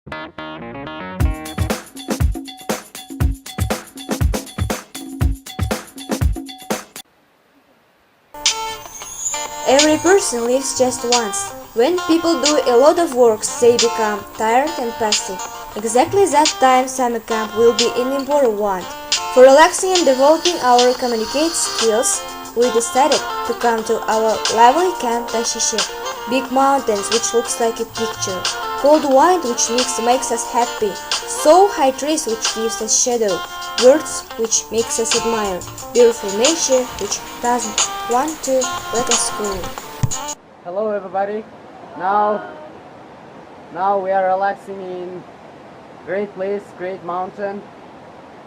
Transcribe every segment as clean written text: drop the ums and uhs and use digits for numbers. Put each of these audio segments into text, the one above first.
Every person lives just once. When people do a lot of work, they become tired and passive. Exactly that time summer camp will be an important one. For relaxing and developing our communicate skills, we decided to come to our lovely camp Tashishe. Big mountains which looks like a picture. Cold wine which makes us happy. So high trees which gives us shadow. Birds which makes us admire. Beautiful nature which doesn't want to let us go. Hello everybody. Now we are relaxing in great place, great mountain,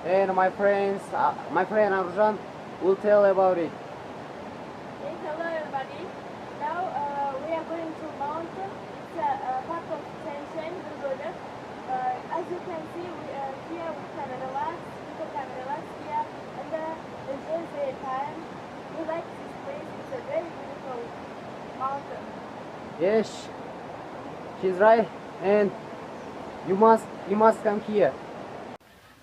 and my friend Arjan will tell about it. Hello everybody. Now we are going to mountain. It's a part of Shenzhen, Gurgoda. As you can see, here we can relax. People can relax here and enjoy their time. We like this place. It's a very beautiful mountain. Yes, she's right, and you must come here.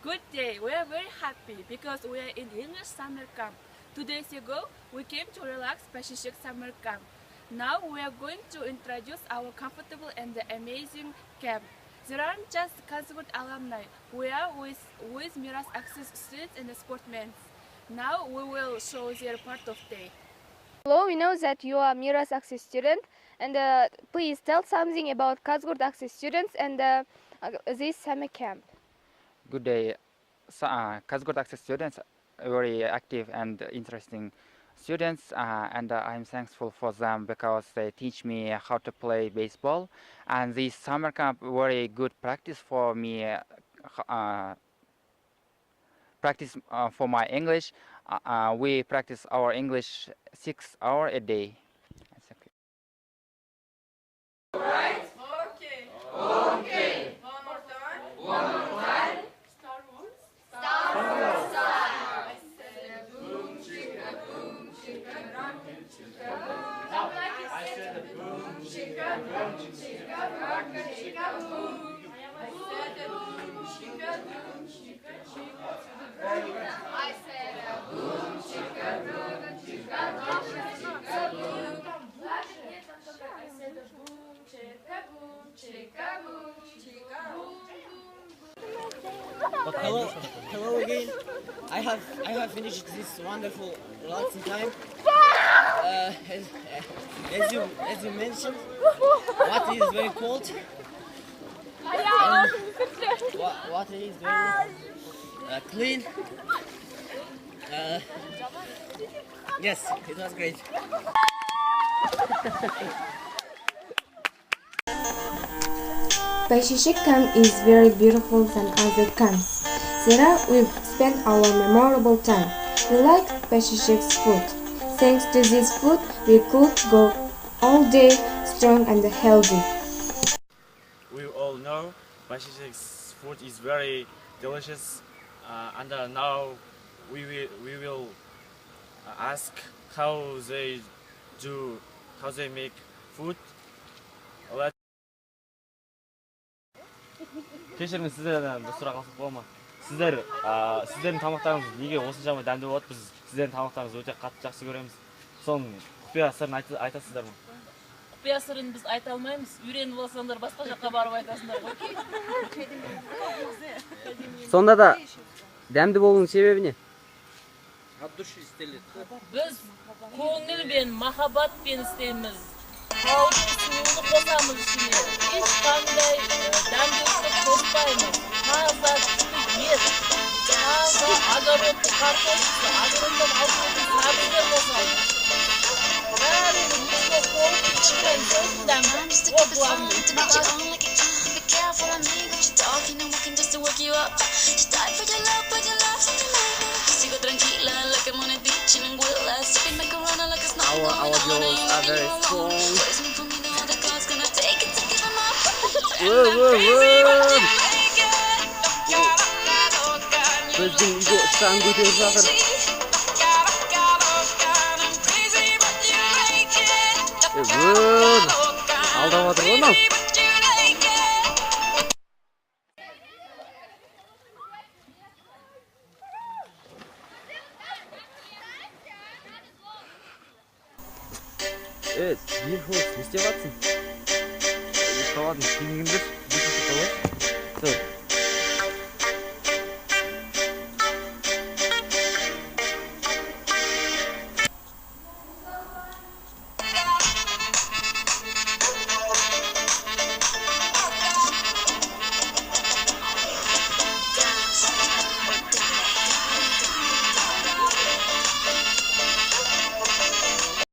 Good day. We are very happy because we are in English summer camp. 2 days ago, we came to relax Pashishik summer camp. Now we are going to introduce our comfortable and amazing camp. There aren't just Kazgut alumni. We are with Miras Access students and sportsmen. Now we will show their part of day. Hello, we know that you are Miras Access student, and please tell something about Kazgurt Access students and this summer camp. Good day. Kazgurt Access students are very active and interesting students, and I'm thankful for them because they teach me how to play baseball. And this summer camp very good practice for me, practice for my English. We practice our English 6 hours a day. That's okay. Okay. Okay. One more time. One more time. Star Wars. Star Wars. I said boom chicka boom chicka rocket chicka boom. I said boom chicka rocket chicka rocket chicka boom. I said boom chicka chicka to the ground. I said boom chicka rocket chicka rocket chicka boom. I said boom chicka boom chicka boom chicka boom. But hello again. I have finished this wonderful relaxing time. As you mentioned, water is very cold. And water is very clean. Yes, it was great. Pashishik camp is very beautiful than other camps. There we spent our memorable time. We like Pashishik's food. Thanks to this food, we could go all day strong and healthy. We all know Bashishik's food is very delicious, and now we will ask how they make food. кешіріңіз, сіздерден бір сұрақ алсақ болады ма? Сіздердің тамақтарыңыз неге осыншама дәмді болады? Біз сіздердің тамақтарыңызды өте қатты жақсы көреміз. Соның құпия сырын айтасыздар ма? Құпия сырын біз айта алмаймыз. Үйреніп алсаңдар басқа жаққа барып айтасыңдар ғой. Сонда да дәмді болуның себебі не? Біз көңілмен, махаббатпен істейміз. Таудың суыны қосамыз ішіне. Ешқандай дәмділікті қоспаймыз. Таза ет, таза огородты картошка, огородтан алып сабыздар қосамыз. Бәрін бізде қойып ішкен сосын дәмді. О, главный. Our jaws are very strong. Біздің үйге ұшқан көтеріп жатыр. Алдап жатыр ғой мынау. Бирхоус, не істеп жатсың? ұйықтаватырмын, кейін келіңдерші.